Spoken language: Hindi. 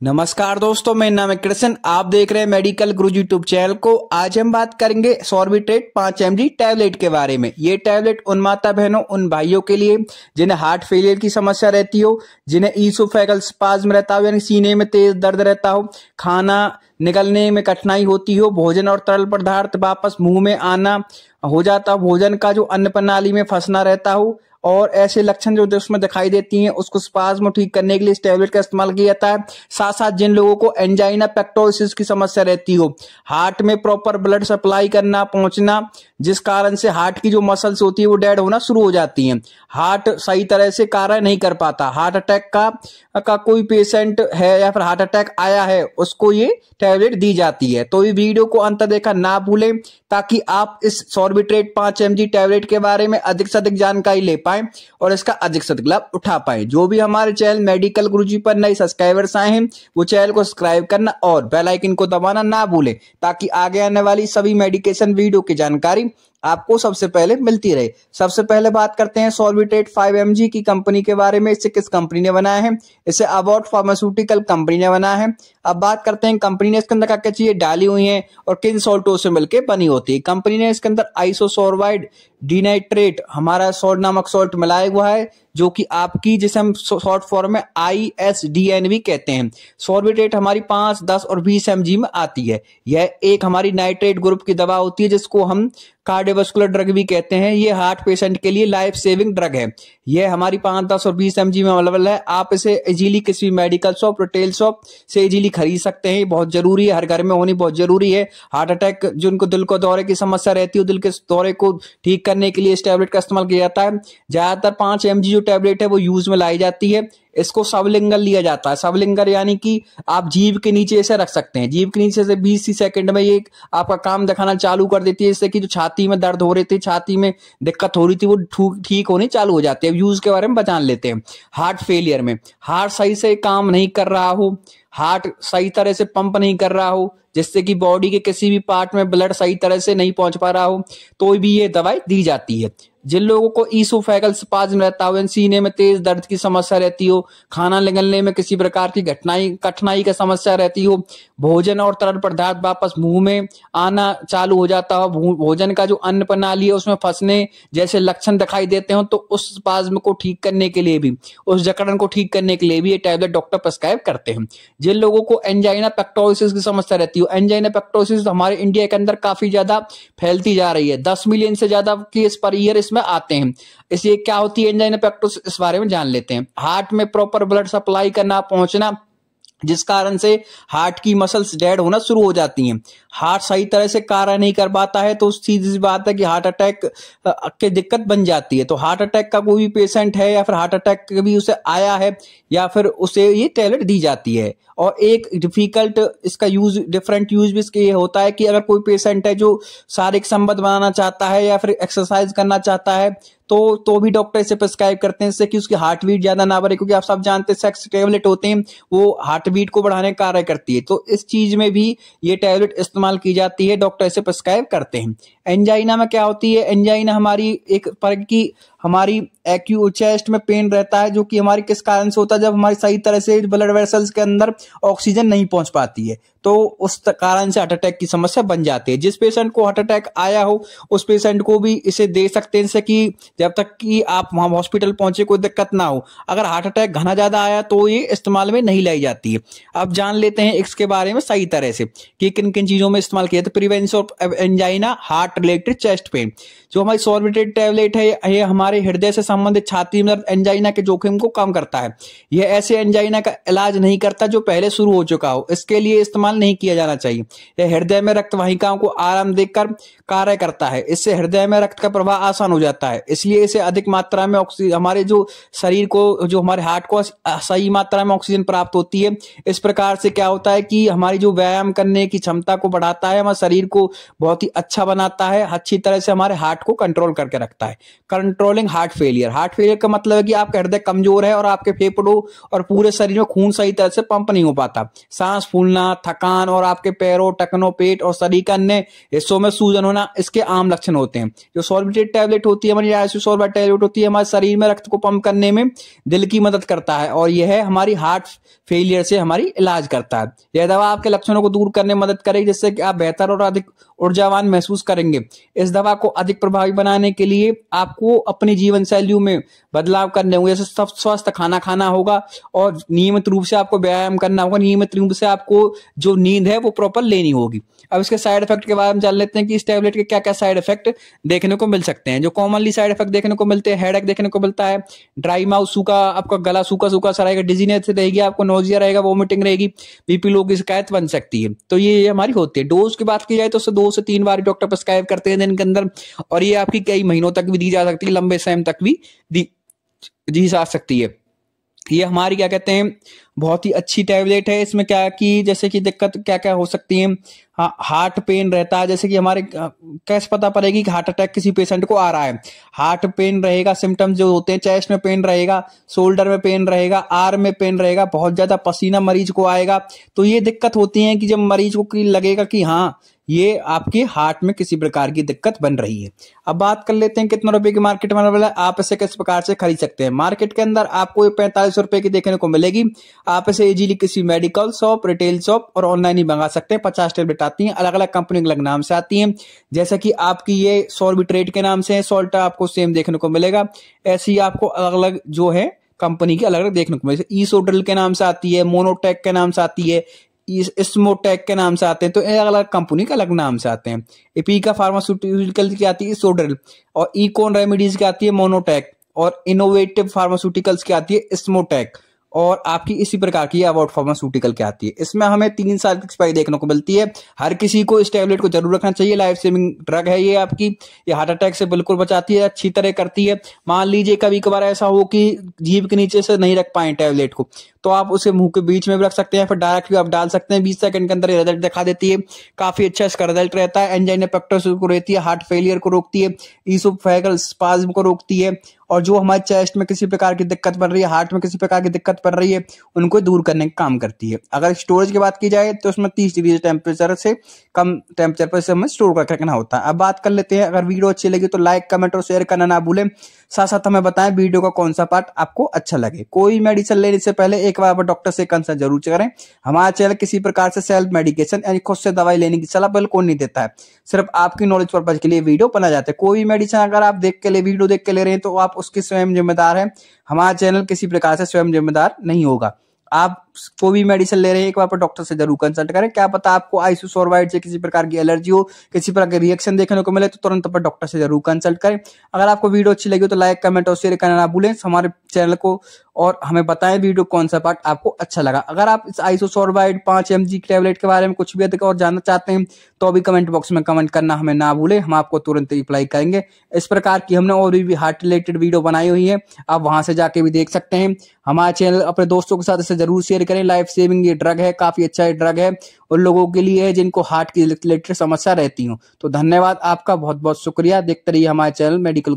नमस्कार दोस्तों, मेरा नाम है कृष्ण। आप देख रहे हैं मेडिकल गुरु यूट्यूब चैनल को। आज हम बात करेंगे सॉर्बिट्रेट 5 mg टैबलेट के बारे में। ये टैबलेट उन माता बहनों, उन भाइयों के लिए जिन्हें हार्ट फेलियर की समस्या रहती हो, जिन्हें ईसोफेगल स्पाज्म रहता हो यानी सीने में तेज दर्द रहता हो, खाना निगलने में कठिनाई होती हो, भोजन और तरल पदार्थ वापस मुंह में आना हो जाता हो, भोजन का जो अन्न प्रणाली में फंसना रहता हो और ऐसे लक्षण जो उसमें दिखाई देती हैं, उसको स्पाज्म ठीक करने के लिए इस टैबलेट का इस्तेमाल किया जाता है। साथ साथ जिन लोगों को एंजाइना पेक्टोरिस की समस्या रहती हो, हार्ट में प्रॉपर ब्लड सप्लाई करना पहुंचना, जिस कारण से हार्ट की जो मसल्स होती है वो डेड होना शुरू हो जाती हैं, हार्ट सही तरह से कार्य नहीं कर पाता, हार्ट अटैक का कोई पेशेंट है या फिर हार्ट अटैक आया है, उसको ये टैबलेट दी जाती है। तो ये वीडियो को अंत देखा ना भूलें ताकि आप इस सॉर्बिट्रेट 5 mg टैबलेट के बारे में अधिक से अधिक जानकारी ले पाएं और इसका अधिक से अधिक लाभ उठा पाएं। जो भी हमारे चैनल मेडिकल गुरुजी पर नए सब्सक्राइबर्स आए हैं वो चैनल को सब्सक्राइब करना और बेल आइकन को दबाना ना भूलें ताकि आगे आने वाली सभी मेडिकेशन वीडियो की जानकारी आपको सबसे पहले मिलती रहे। सबसे पहले बात करते हैं सॉर्बिट्रेट 5 mg की कंपनी के बारे में। इसे किस कंपनी ने बनाया है? इसे अबॉट फार्मास्यूटिकल कंपनी ने बनाया है। अब बात करते हैं कंपनी ने इसके अंदर क्या क्या चीजें डाली हुई हैं और किन सॉल्टों से मिलकर बनी होती है। कंपनी ने इसके अंदर आइसोसोर्बाइड डिनाइट्रेट हमारा सॉल्ट नामक सॉल्ट मिलाया हुआ है, जो कि आपकी जिसे हम शॉर्ट फॉर्म में ISDN भी कहते हैं। सॉर्बिट्रेट हमारी 5, 10 और 20 mg में आती है। यह एक हमारी नाइट्रेट ग्रुप की दवा होती है जिसको हम कार्डियोवास्कुलर ड्रग भी कहते हैं। ये हार्ट पेशेंट के लिए लाइफ सेविंग ड्रग है। यह हमारी 5, 10 और 20 mg में अवेलेबल है। आप इसे इजीली किसी भी मेडिकल शॉप, रिटेल शॉप से इजीली खरीद सकते हैं। बहुत जरूरी है, हर घर में होनी बहुत जरूरी है। हार्ट अटैक जिनको दिल को दौरे की समस्या रहती है, दिल के दौरे को ठीक करने के लिए इस टैबलेट का इस्तेमाल किया जाता है। ज्यादातर 5 mg जो टैबलेट है वो यूज में लाई जाती है। इसको सबलिंगल लिया जाता है। सबलिंगल यानी कि आप जीभ के नीचे इसे रख सकते हैं। जीभ के नीचे से 20 सेकंड में ये आपका काम दिखाना चालू कर देती है, इससे कि जो छाती में दर्द हो रही थी, छाती में दिक्कत हो रही थी, वो ठीक होनी चालू हो जाती है। अब यूज के बारे में बता लेते हैं। हार्ट फेलियर में हार्ट सही से काम नहीं कर रहा हो, हार्ट सही तरह से पंप नहीं कर रहा हो, जिससे कि बॉडी के किसी भी पार्ट में ब्लड सही तरह से नहीं पहुंच पा रहा हो, तो भी ये दवाई दी जाती है। जिन लोगों को ईसोफेगल स्पाज्म रहता हो, सीने में तेज दर्द की समस्या रहती हो, खाना निगलने में किसी प्रकार की कठिनाई की समस्या रहती हो, भोजन और तरल पदार्थ वापस मुंह में आना चालू हो जाता हो, भोजन का जो अन्न प्रणाली है उसमें फंसने जैसे लक्षण दिखाई देते हो, तो उस स्पाज्म को ठीक करने के लिए भी, उस जकड़न को ठीक करने के लिए भी ये टैबलेट डॉक्टर प्रिस्क्राइब करते हैं। जिन लोगों को एंजाइना पेक्टोरिस की समस्या रहती है, एंजाइना पेक्टोरिस हमारे इंडिया के अंदर काफी ज्यादा फैलती जा रही है। 10 मिलियन से ज्यादा केस पर ईयर इसमें आते हैं। इसलिए क्या होती है एंजाइना पेक्टोरिस, इस बारे में जान लेते हैं। हार्ट में प्रॉपर ब्लड सप्लाई करना पहुंचना, जिस कारण से हार्ट की मसल्स डेड होना शुरू हो जाती हैं, हार्ट सही तरह से कार्य नहीं कर पाता है, तो सीधी सी बात है कि हार्ट अटैक की दिक्कत बन जाती है। तो हार्ट अटैक का कोई भी पेशेंट है या फिर हार्ट अटैक भी उसे आया है या फिर उसे ये टैबलेट दी जाती है। और एक डिफिकल्ट इसका यूज, डिफरेंट यूज भी इसके ये होता है कि अगर कोई पेशेंट है जो शारीरिक संबंध बनाना चाहता है या फिर एक्सरसाइज करना चाहता है तो भी डॉक्टर इसे प्रिस्क्राइब करते हैं, इससे कि उसकी हार्ट बीट ज्यादा ना बढ़े, क्योंकि आप सब जानते हैं सेक्स टैबलेट होते हैं वो हार्ट बीट को बढ़ाने का कार्य करती है। तो इस चीज में भी ये टैबलेट इस्तेमाल की जाती है, डॉक्टर इसे प्रिस्क्राइब करते हैं। एंजाइना में क्या होती है? एंजाइना हमारी एक पर की हमारी एक्यू चेस्ट में पेन रहता है, जो कि हमारी किस कारण से होता है? जब हमारी सही तरह से ब्लड वेसल्स के अंदर ऑक्सीजन नहीं पहुंच पाती है, तो उस कारण से हार्ट अटैक की समस्या बन जाती है। जिस पेशेंट को हार्ट अटैक आया हो उस पेशेंट को भी इसे दे सकते हैं, इससे कि जब तक कि आप वहां हॉस्पिटल पहुंचे कोई दिक्कत ना हो। अगर हार्ट अटैक घना ज्यादा आया तो ये इस्तेमाल में नहीं लाई जाती है। अब जान लेते हैं इसके बारे में सही तरह से कि किन किन चीजों में इस्तेमाल किया। तो prevention of angina, heart related chest pain, जो हमारी सॉर्बिट्रेट टैबलेट है ये हमारे हृदय से संबंधित छाती में एंजाइना के जोखिम को कम करता है। यह ऐसे एंजाइना का इलाज नहीं करता जो पहले शुरू हो चुका हो, इसके लिए इस्तेमाल नहीं किया जाना चाहिए। यह हृदय में रक्त वाहिकाओं को आराम देकर कार्य करता है, इससे हृदय में रक्त का प्रवाह आसान हो जाता है। इसलिए इसे अधिक मात्रा में ऑक्सीजन, हमारे जो शरीर को, जो हमारे हार्ट को सही मात्रा में ऑक्सीजन प्राप्त होती है। इस प्रकार से क्या होता है कि हमारी जो व्यायाम करने की क्षमता को बढ़ाता है, हमारे शरीर को बहुत ही अच्छा बनाता है, अच्छी तरह से हमारे हार्ट को कंट्रोल करके रखता है। Controlling regarding heart failure. Heart failure का मतलब है कि आपका हृदय कमजोर है और आपके फेफड़ों और पूरे शरीर में खून सही तरह से पंप नहीं हो पाता। सांस फूलना, थकान और आपके पैरों, टखनों, पेट और शरीर के अन्य हिस्सों में सूजन होना इसके आम लक्षण होते हैं। जो सॉर्बिट्रेट टैबलेट होती है, हमारी आइसोसॉर्बेट टैबलेट होती है, हमारे शरीर में रक्त को पंप करने में दिल की मदद करता है और यह हमारी हार्ट फेलियर से हमारी इलाज करता है। यह दवा आपके लक्षणों को दूर करने में मदद करेगी, जिससे कि आप बेहतर और अधिक ऊर्जावान महसूस करेंगे। इस दवा को अधिक प्रभावी बनाने के लिए आपको अपनी जीवन शैलियों में बदलाव करने होंगे, जैसे स्वस्थ खाना खाना होगा और नियमित रूप से आपको व्यायाम करना होगा। नियमित रूप से आपको जो नींद है वो प्रॉपर लेनी होगी। अब इसके साइड इफेक्ट के बारे में जान लेते हैं कि इस टैबलेट के क्या क्या साइड इफेक्ट देखने को मिल सकते हैं। जो कॉमनली साइड इफेक्ट देखने को मिलते हैं, हेडेक देखने को मिलता है, ड्राई माउथ, सूखा, आपका गला सूखा सूखा सा रहेगा, डिजीनेस रहेगी, आपको नोजिया रहेगा, वोमिटिंग रहेगी, बीपी लो की शिकायत बन सकती है। तो ये हमारी होती है। डोज की बात की जाए तो 2 से 3 बार डॉक्टर प्रिस्क्राइब करते हैं दिन के अंदर, और ये आपकी कई महीनों तक भी दी जा सकती है, लंबे समय तक भी दी जा सकती है। ये हमारी क्या कहते हैं, बहुत ही अच्छी टैबलेट है। इसमें क्या कि जैसे कि दिक्कत क्या क्या हो सकती है, हार्ट पेन रहता है, जैसे कि हमारे कैसे पता पड़ेगी कि हार्ट अटैक किसी पेशेंट को आ रहा है। हार्ट पेन रहेगा, सिम्टम्स जो होते हैं, चेस्ट में पेन रहेगा, शोल्डर में पेन रहेगा, आर्म में पेन रहेगा, बहुत ज्यादा पसीना मरीज को आएगा। तो ये दिक्कत होती है कि जब मरीज को लगेगा कि हाँ ये आपके हार्ट में किसी प्रकार की दिक्कत बन रही है। अब बात कर लेते हैं कितने रुपए की मार्केट में अवेलेबल है, आप इसे किस प्रकार से खरीद सकते हैं। मार्केट के अंदर आपको 45 रुपए की देखने को मिलेगी। आप इसे इजीली किसी मेडिकल शॉप, रिटेल शॉप और ऑनलाइन ही मंगा सकते हैं। 50 टैबलेट आती हैं, अलग अलग कंपनी के अलग नाम से आती हैं। जैसे कि आपकी ये सॉर्बिट्रेट के नाम से है, सोल्टा आपको सेम देखने को मिलेगा। ऐसी आपको अलग अलग जो है कंपनी की अलग अलग देखने को मिलेगी। ईसोड्रिल के नाम से आती है, मोनोटेक के नाम से आती है, स्मोटेक के नाम से आते हैं। तो अलग अलग कंपनी के अलग नाम से आते हैं। एपीका फार्मास्यूटिकल की आती है सोड्रिल, और इकोन रेमेडीज की आती है मोनोटेक, और इनोवेटिव फार्मास्यूटिकल्स की आती है स्मोटेक, और आपकी इसी प्रकार की अबाउट फार्मास्यूटिकल की आती है। इसमें हमें 3 साल की एक्सपायरी देखने को मिलती है। हर किसी को इस टैबलेट को जरूर रखना चाहिए। लाइफ सेविंग ड्रग है ये आपकी। ये हार्ट अटैक से बिल्कुल बचाती है, अच्छी तरह करती है। मान लीजिए कभी कभार ऐसा हो कि जीभ के नीचे से नहीं रख पाए टैबलेट को, तो आप उसे मुंह के बीच में भी रख सकते हैं, फिर डायरेक्ट भी आप डाल सकते हैं। 20 सेकंड के अंदर ये रिजल्ट दिखा देती है। काफी अच्छा इसका रिजल्ट रहता है। एंजाइना पेक्टोरिस को रहती है, हार्ट फेलियर को रोकती है, ईसोफेगल स्पाज्म को रोकती है, और जो हमारे चेस्ट में किसी प्रकार की दिक्कत बन रही है, हार्ट में किसी प्रकार की दिक्कत बन रही है, उनको दूर करने का काम करती है। अगर स्टोरेज की बात की जाए तो उसमें 30 डिग्री टेम्परेचर से कम टेम्परेचर पर इसे हमें स्टोर करके रखना होता है। अब बात कर लेते हैं, अगर वीडियो अच्छी लगी तो लाइक, कमेंट और शेयर करना ना भूलें। साथ साथ हमें बताएं वीडियो का कौन सा पार्ट आपको अच्छा लगे। कोई मेडिसिन लेने से पहले एक बार डॉक्टर से कंसल्ट जरूर करें। हमारा चैनल किसी प्रकार से सेल्फ मेडिकेशन यानी खुद से दवाई लेने की सलाह बिल्कुल नहीं देता है, सिर्फ आपकी नॉलेज पर्पज के लिए वीडियो बना जाता है। कोई मेडिसिन अगर आप वीडियो देख के ले रहे हैं तो आप उसके स्वयं जिम्मेदार हैं। हमारा चैनल किसी प्रकार से स्वयं जिम्मेदार नहीं होगा। आप कोई भी मेडिसिन ले रहे हैं एक बार डॉक्टर से जरूर कंसल्ट करें। क्या पता आपको आइसोसॉर्बाइड से किसी प्रकार की एलर्जी हो, किसी प्रकार की रिएक्शन देखने को मिले, तो तुरंत पर डॉक्टर से जरूर कंसल्ट करें। अगर आपको वीडियो अच्छी लगी तो लाइक, कमेंट और शेयर करना ना भूलें हमारे चैनल को, और हमें बताएं वीडियो कौन सा पार्ट आपको अच्छा लगा। अगर आप इस आइसोसॉर्बाइड 5 mg की टैबलेट के बारे में कुछ भी अधिक और जानना चाहते हैं तो अभी कमेंट बॉक्स में कमेंट करना हमें ना भूलें, हम आपको तुरंत रिप्लाई करेंगे। इस प्रकार की हमने और भी हार्ट रिलेटेड वीडियो बनाई हुई है, आप वहां से जाके भी देख सकते हैं। हमारा चैनल अपने दोस्तों के साथ इसे जरूर शेयर करें। लाइफ सेविंग ये ड्रग है, काफी अच्छा ये ड्रग है उन लोगों के लिए है जिनको हार्ट की रिलेटेड समस्या रहती हो। तो धन्यवाद आपका, बहुत बहुत शुक्रिया। देखते रहिए हमारे चैनल मेडिकल।